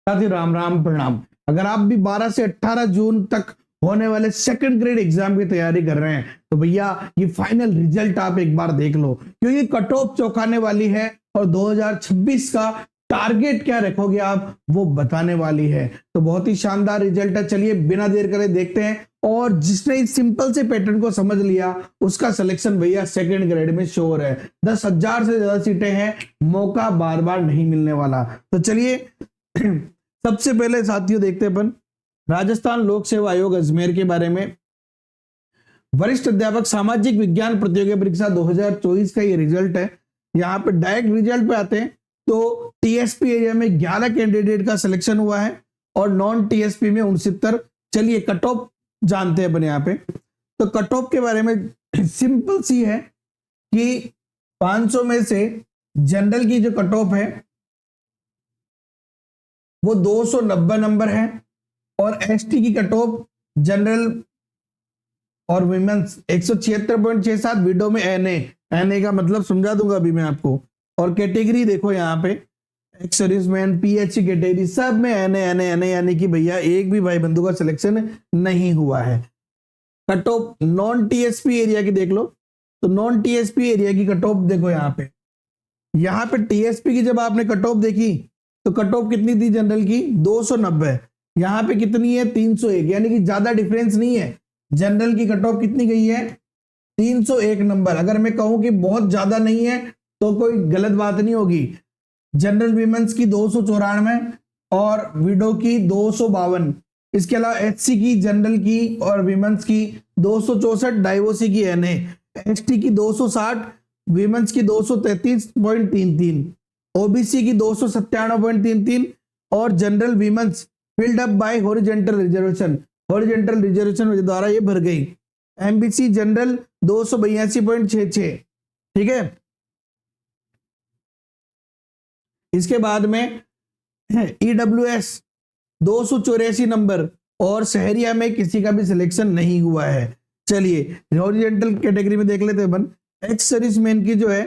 साथियों राम राम प्रणाम। अगर आप भी 12 से 18 जून तक होने वाले सेकंड ग्रेड एग्जाम की तैयारी कर रहे हैं तो भैया ये फाइनल रिजल्ट आप एक बार देख लो, क्योंकि कट ऑफ चौंकाने वाली है और 2026 का टारगेट क्या रखोगे आप वो बताने वाली है। तो बहुत ही शानदार रिजल्ट है। चलिए बिना देर करे देखते हैं। और जिसने इस सिंपल से पैटर्न को समझ लिया उसका सिलेक्शन भैया सेकंड ग्रेड में श्योर है। 10,000 से ज्यादा सीटें हैं, मौका बार बार नहीं मिलने वाला। तो चलिए सबसे पहले साथियों देखते हैं अपन राजस्थान लोक सेवा आयोग अजमेर के बारे में। वरिष्ठ अध्यापक सामाजिक विज्ञान प्रतियोगी परीक्षा 2024 का ये रिजल्ट है। यहाँ पे डायरेक्ट रिजल्ट पे आते हैं तो टीएसपी एरिया में 11 कैंडिडेट का सिलेक्शन हुआ है और नॉन टीएसपी में 69। चलिए कट ऑफ जानते हैं अपन यहाँ पे। तो कट ऑफ के बारे में सिंपल सी है कि 500 में से जनरल की जो कट ऑफ है वो 290 नंबर है और एसटी की कट ऑफ जनरल और विमेंस 176.67, विडो में एनए का मतलब समझा दूंगा अभी मैं आपको। और कैटेगरी देखो यहाँ पे एक्स सर्विसमैन, पीएचसी कैटेगरी सब में एनए यानी कि भैया एक भी भाई बंधु का सिलेक्शन नहीं हुआ है। Cut off non TSP area की देख लो। तो नॉन टीएसपी एरिया की कट ऑफ देखो यहाँ पे टीएसपी की जब आपने कट ऑफ देखी तो कट ऑफ कितनी थी जनरल की 290। यहाँ पे कितनी है 301, यानी कि ज्यादा डिफरेंस नहीं है। जनरल की कट ऑफ कितनी गई है 301 नंबर। अगर मैं कहूं कि बहुत ज्यादा नहीं है तो कोई गलत बात नहीं होगी। जनरल विमेंस की 294 और विडो की 252। इसके अलावा एचसी की, जनरल की और विमेंस की 264, डाइवोसी की एनए, एसटी की 260, विमेंस की 233.33, ओबीसी की 297.33 और general women's filled up by horizontal reservation के द्वारा ये भर गई। MBC general 282.66। ठीक है। इसके बाद में ईडब्ल्यूएस 284 नंबर और शहरिया में किसी का भी सिलेक्शन नहीं हुआ है। चलिए हॉरिजॉन्टल कैटेगरी में देख लेते हैं अपन। एक्स सर्विसमैन की जो है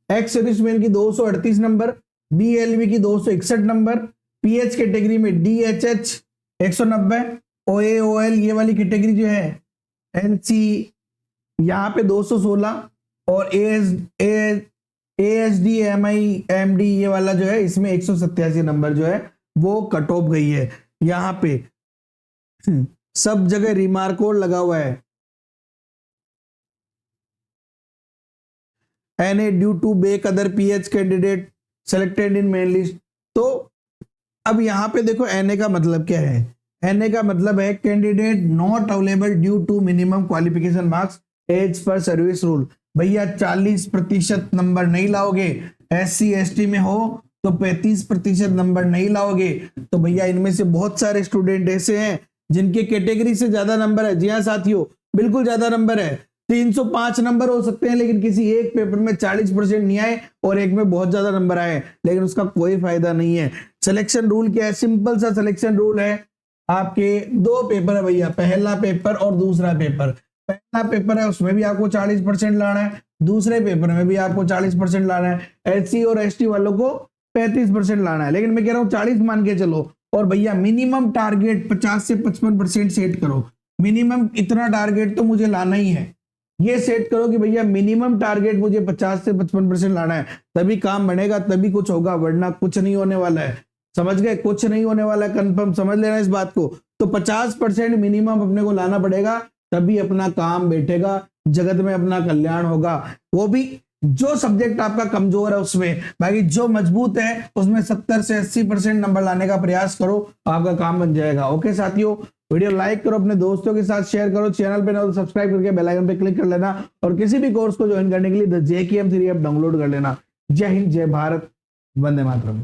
एक्स सर्विसमैन की 238 नंबर, बीएलवी की 261 नंबर, पीएच कैटेगरी में डीएचएच 190, ओएओएल ये वाली कैटेगरी जो है एनसी यहाँ पे 216 और एएसडी एमआई एमडी ये वाला जो है इसमें 187 नंबर जो है वो कट ऑफ गई है। यहाँ पे सब जगह रिमार्क कोड लगा हुआ है NA due to back other PH candidate selected in main list. तो अब यहाँ पे देखो एनए का मतलब क्या है। एनए का मतलब है candidate not available due to minimum qualification marks as per service rule. भैया 40% नंबर नहीं लाओगे, एससी एसटी में हो तो 35% नंबर नहीं लाओगे। तो भैया इनमें से बहुत सारे स्टूडेंट ऐसे हैं जिनके कैटेगरी से ज्यादा नंबर है। जी हाँ साथियों, बिल्कुल ज्यादा नंबर है। 305 नंबर हो सकते हैं लेकिन किसी एक पेपर में 40% नहीं आए और एक में बहुत ज्यादा नंबर आए, लेकिन उसका कोई फायदा नहीं है। सिलेक्शन रूल क्या है? सिंपल सा सिलेक्शन रूल है। आपके 2 पेपर है भैया, पहला पेपर और दूसरा पेपर। पहला पेपर है उसमें भी आपको 40% लाना है, दूसरे पेपर में भी आपको 40% लाना है। एससी और एसटी वालों को 35% लाना है, लेकिन मैं कह रहा हूँ 40 मान के चलो। और भैया मिनिमम टारगेट 50 से 55% सेट करो। मिनिमम इतना टारगेट तो मुझे लाना ही है, ये सेट करो कि भैया मिनिमम टारगेट मुझे 50 से 55% लाना है, तभी काम बनेगा, तभी कुछ होगा, वरना कुछ नहीं होने वाला है। समझ गए? कुछ नहीं होने वाला है, कंफर्म समझ लेना इस बात को। तो 50% मिनिमम अपने को लाना पड़ेगा, तभी अपना काम बैठेगा, जगत में अपना कल्याण होगा। वो भी जो सब्जेक्ट आपका कमजोर है उसमें, बाकी जो मजबूत है उसमें 70 से 80% नंबर लाने का प्रयास करो, आपका काम बन जाएगा। ओके साथियों, वीडियो लाइक करो, अपने दोस्तों के साथ शेयर करो, चैनल पे ना तो सब्सक्राइब करके बेल आइकन पे क्लिक कर लेना और किसी भी कोर्स को ज्वाइन करने के लिए द JKM3 ऐप डाउनलोड कर लेना। जय हिंद, जय भारत, वंदे मातरम।